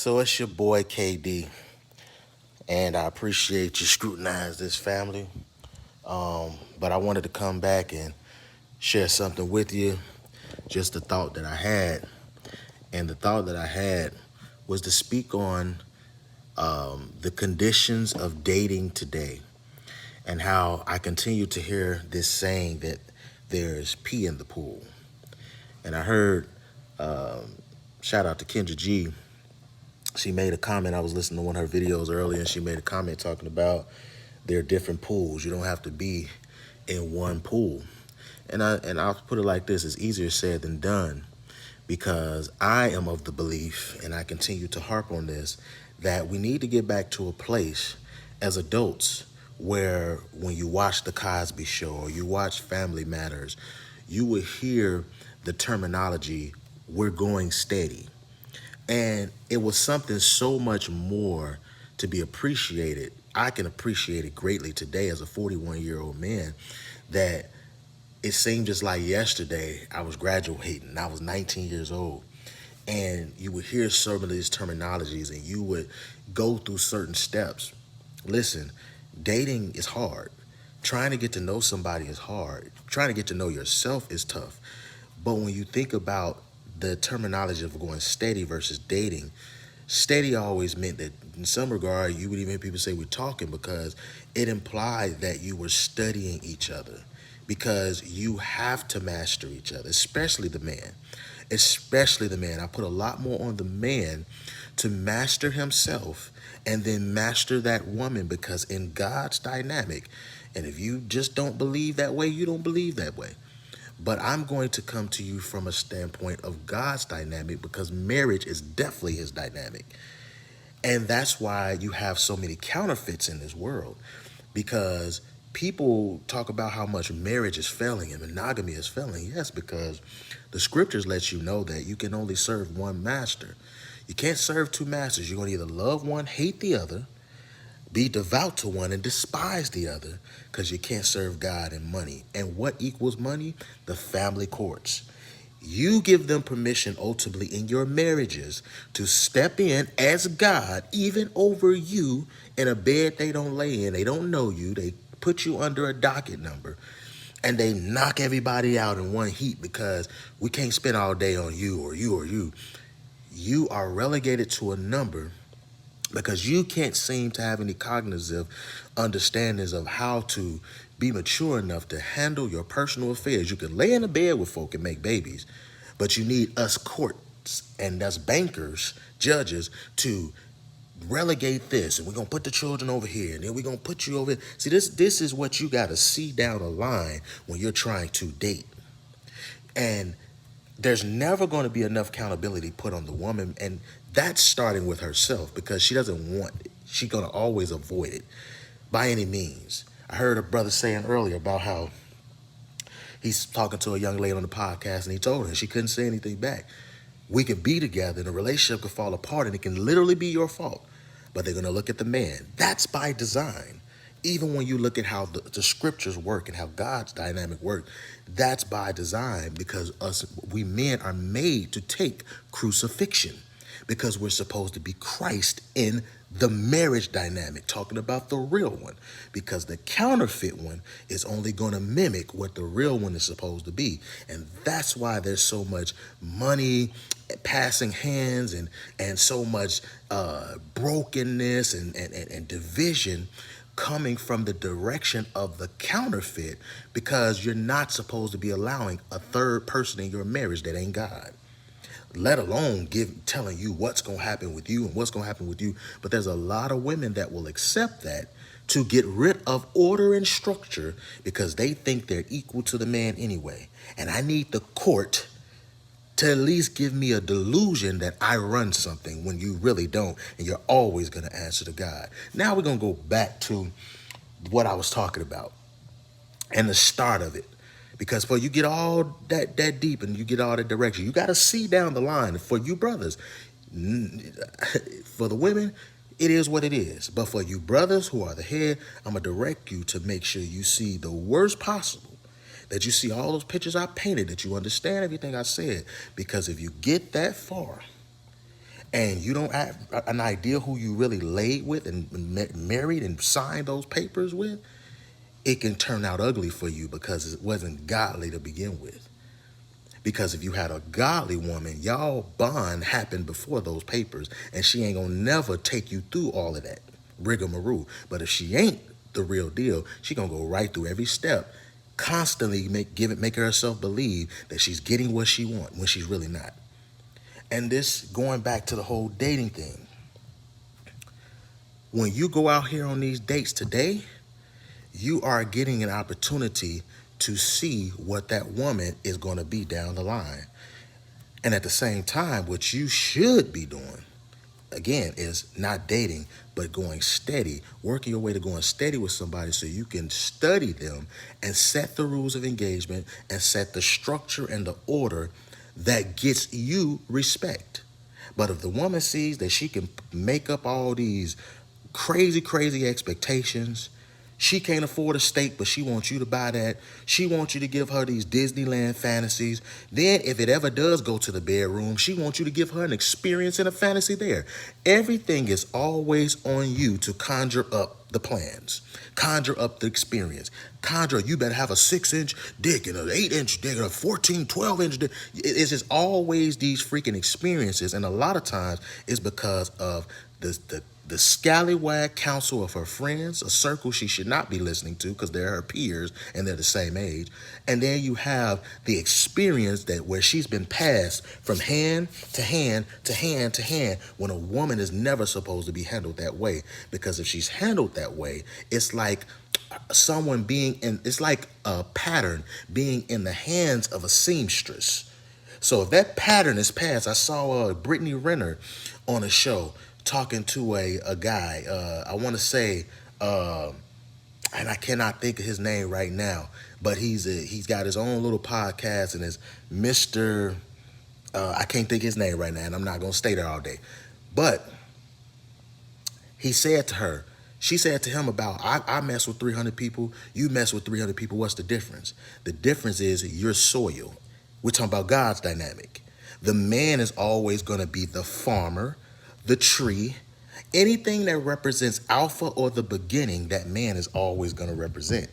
So it's your boy KD, and I appreciate you scrutinize this family. But I wanted to come back and share something with you, just a thought that I had. And the thought that I had was to speak on the conditions of dating today and how I continue to hear this saying that there's pee in the pool. And I heard, shout out to Kendra G, she made a comment. I was listening to one of her videos earlier, and she made a comment talking about there are different pools. You don't have to be in one pool. And I'll put it like this: it's easier said than done, because I am of the belief, and I continue to harp on this, that we need to get back to a place as adults where when you watch the Cosby Show or you watch Family Matters, you will hear the terminology, "we're going steady." And it was something so much more to be appreciated. I can appreciate it greatly today as a 41-year-old man, that it seemed just like yesterday I was graduating. I was 19 years old. And you would hear some of these terminologies and you would go through certain steps. Listen, dating is hard. Trying to get to know somebody is hard. Trying to get to know yourself is tough. But when you think about the terminology of going steady versus dating, steady always meant that in some regard you would even hear people say we're talking, because it implied that you were studying each other, because you have to master each other, especially the man. Especially the man. I put a lot more on the man to master himself and then master that woman, because in God's dynamic, and if you just don't believe that way, you don't believe that way. But I'm going to come to you from a standpoint of God's dynamic, because marriage is definitely his dynamic. And that's why you have so many counterfeits in this world, because people talk about how much marriage is failing and monogamy is failing. Yes, because the scriptures let you know that you can only serve one master. You can't serve two masters. You're going to either love one, hate the other, be devout to one, and despise the other, because you can't serve God and money. And what equals money? The family courts. You give them permission ultimately in your marriages to step in as God, even over you, in a bed they don't lay in. They don't know you. They put you under a docket number, and they knock everybody out in one heat because we can't spend all day on you or you or you. You are relegated to a number because you can't seem to have any cognitive understandings of how to be mature enough to handle your personal affairs. You can lay in a bed with folk and make babies, but you need us courts and us bankers, judges, to relegate this, and we're going to put the children over here, and then we're going to put you over here. See, this is what you got to see down the line when you're trying to date. And there's never going to be enough accountability put on the woman, and that's starting with herself, because she doesn't want it. She's going to always avoid it by any means. I heard a brother saying earlier about how he's talking to a young lady on the podcast, and he told her she couldn't say anything back. We could be together and a relationship could fall apart, and it can literally be your fault, but they're going to look at the man. That's by design. Even when you look at how the scriptures work and how God's dynamic work, that's by design, because we men are made to take crucifixion, because we're supposed to be Christ in the marriage dynamic, talking about the real one, because the counterfeit one is only going to mimic what the real one is supposed to be. And that's why there's so much money passing hands and so much brokenness and division coming from the direction of the counterfeit, because you're not supposed to be allowing a third person in your marriage that ain't God, let alone telling you what's going to happen with you and what's going to happen with you. But there's a lot of women that will accept that to get rid of order and structure, because they think they're equal to the man anyway. And I need the court to at least give me a delusion that I run something, when you really don't, and you're always going to answer to God. Now we're going to go back to what I was talking about and the start of it. Because for you get all that deep and you get all that direction, you got to see down the line. For you brothers, for the women, it is what it is. But for you brothers who are the head, I'm going to direct you to make sure you see the worst possible, that you see all those pictures I painted, that you understand everything I said. Because if you get that far and you don't have an idea who you really laid with and married and signed those papers with, it can turn out ugly for you because it wasn't godly to begin with. Because if you had a godly woman, y'all bond happened before those papers, and she ain't gonna never take you through all of that rigmarole. But if she ain't the real deal, she gonna go right through every step, constantly make herself believe that she's getting what she wants when she's really not. And this going back to the whole dating thing. When you go out here on these dates today, you are getting an opportunity to see what that woman is going to be down the line. And at the same time, what you should be doing, again, is not dating, but going steady, working your way to going steady with somebody so you can study them and set the rules of engagement and set the structure and the order that gets you respect. But if the woman sees that she can make up all these crazy expectations, she can't afford a steak, but she wants you to buy that. She wants you to give her these Disneyland fantasies. Then if it ever does go to the bedroom, she wants you to give her an experience and a fantasy there. Everything is always on you to conjure up the plans, conjure up the experience. You better have a 6-inch dick and an 8-inch dick and a 14, 12-inch dick. It's just always these freaking experiences. And a lot of times it's because of the scallywag counsel of her friends, a circle she should not be listening to because they're her peers and they're the same age. And then you have the experience that where she's been passed from hand to hand to hand to hand, when a woman is never supposed to be handled that way. Because if she's handled that way, it's like it's like a pattern being in the hands of a seamstress. So if that pattern is passed, I saw Brittany Renner on a show talking to a guy, I want to say, and I cannot think of his name right now, but he's got his own little podcast, and it's Mr. I can't think of his name right now, and I'm not going to stay there all day. But he said to her, she said to him about, I mess with 300 people, you mess with 300 people, what's the difference? The difference is your soil. We're talking about God's dynamic. The man is always going to be the farmer, the tree, anything that represents alpha or the beginning, that man is always going to represent.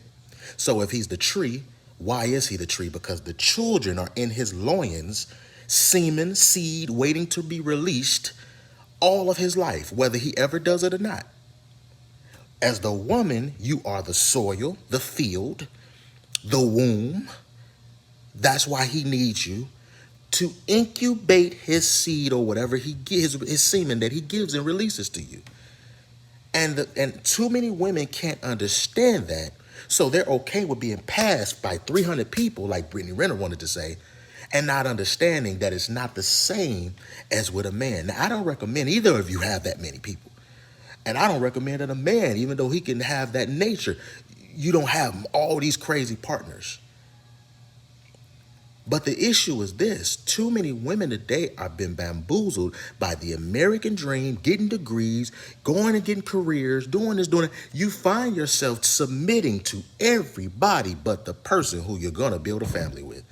So if he's the tree, why is he the tree? Because the children are in his loins, semen, seed, waiting to be released all of his life, whether he ever does it or not. As the woman, you are the soil, the field, the womb. That's why he needs you to incubate his seed or whatever he gives, his semen that he gives and releases to you. And too many women can't understand that. So they're okay with being passed by 300 people, like Brittany Renner wanted to say, and not understanding that it's not the same as with a man. Now, I don't recommend either of you have that many people. And I don't recommend that a man, even though he can have that nature, you don't have all these crazy partners. But the issue is this: too many women today are being bamboozled by the American dream, getting degrees, going and getting careers, doing this, doing that. You find yourself submitting to everybody but the person who you're going to build a family with.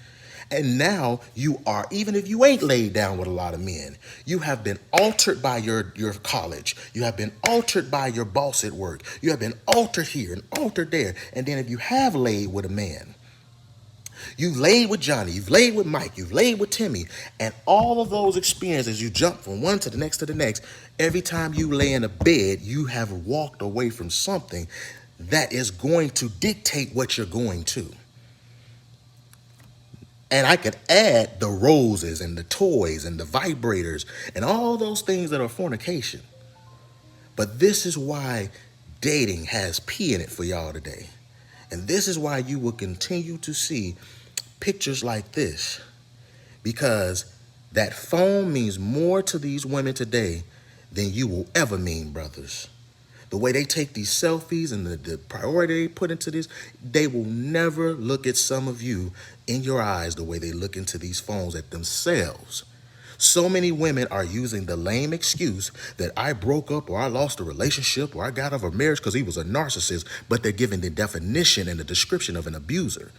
And now you are, even if you ain't laid down with a lot of men, you have been altered by your college. You have been altered by your boss at work. You have been altered here and altered there. And then if you have laid with a man, you've laid with Johnny, you've laid with Mike, you've laid with Timmy, and all of those experiences, you jump from one to the next to the next. Every time you lay in a bed, you have walked away from something that is going to dictate what you're going to. And I could add the roses and the toys and the vibrators and all those things that are fornication. But this is why dating has P in it for y'all today. And this is why you will continue to see pictures like this, because that phone means more to these women today than you will ever mean, brothers. The way they take these selfies and the priority they put into this, they will never look at some of you in your eyes the way they look into these phones at themselves. So many women are using the lame excuse that I broke up or I lost a relationship or I got out of a marriage because he was a narcissist, but they're giving the definition and the description of an abuser.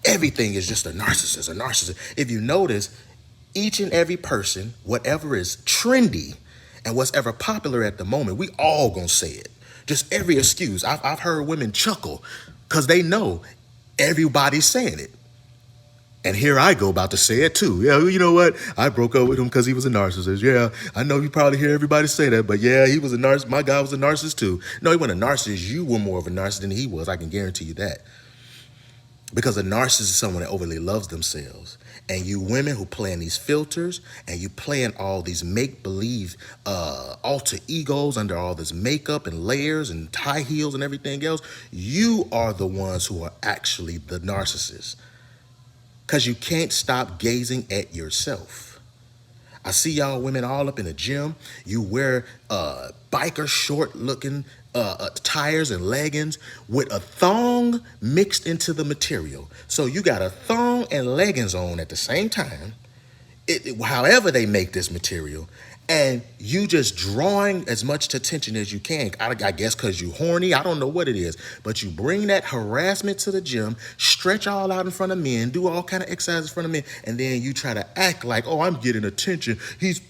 Everything is just a narcissist, a narcissist. If you notice, Each and every person, whatever is trendy and what's ever popular at the moment, we all gonna say it. Just every excuse. I've heard women chuckle because they know everybody's saying it. And here I go about to say it too. Yeah, you know what? I broke up with him because he was a narcissist. Yeah, I know you probably hear everybody say that, but yeah, he was a narcissist. My guy was a narcissist too. No, he wasn't a narcissist. You were more of a narcissist than he was. I can guarantee you that. Because a narcissist is someone that overly loves themselves. And you women who play in these filters and you play in all these make-believe alter egos under all this makeup and layers and high heels and everything else, you are the ones who are actually the narcissists. Because you can't stop gazing at yourself. I see y'all women all up in the gym. You wear biker short looking tires and leggings with a thong mixed into the material. So you got a thong and leggings on at the same time, however they make this material, and you just drawing as much attention as you can. I guess because you horny, I don't know what it is, but you bring that harassment to the gym, stretch all out in front of men, do all kind of exercises in front of men, and then you try to act like, oh, I'm getting attention. He's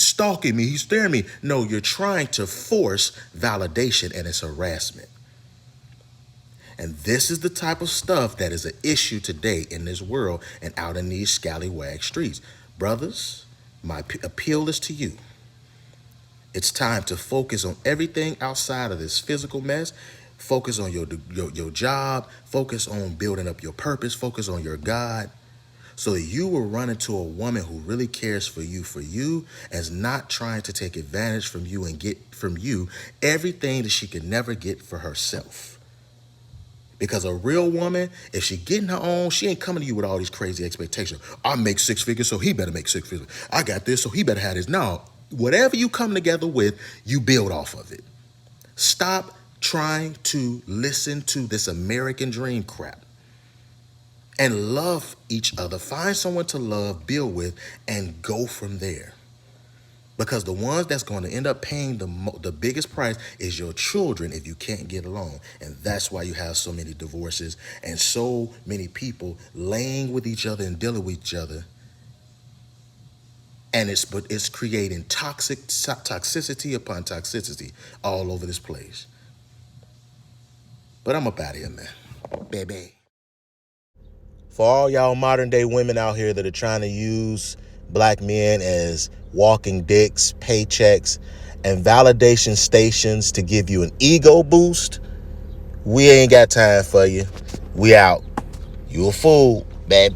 stalking me. He's staring me. No, you're trying to force validation, and it's harassment. And this is the type of stuff that is an issue today in this world and out in these scallywag streets. Brothers, my appeal is to you. It's time to focus on everything outside of this physical mess. Focus on your job. Focus on building up your purpose. Focus on your God. So that you will run into a woman who really cares for you, and is not trying to take advantage from you and get from you everything that she could never get for herself. Because a real woman, if she getting her own, she ain't coming to you with all these crazy expectations. I make 6 figures, so he better make 6 figures. I got this, so he better have this. No, whatever you come together with, you build off of it. Stop trying to listen to this American dream crap. And love each other. Find someone to love, build with, and go from there. Because the ones that's going to end up paying the biggest price is your children if you can't get along. And that's why you have so many divorces and so many people laying with each other and dealing with each other. And it's creating toxicity upon toxicity all over this place. But I'm up out of here, man. Baby. For all y'all modern day women out here that are trying to use black men as walking dicks, paychecks, and validation stations to give you an ego boost, we ain't got time for you. We out. You a fool. Bad.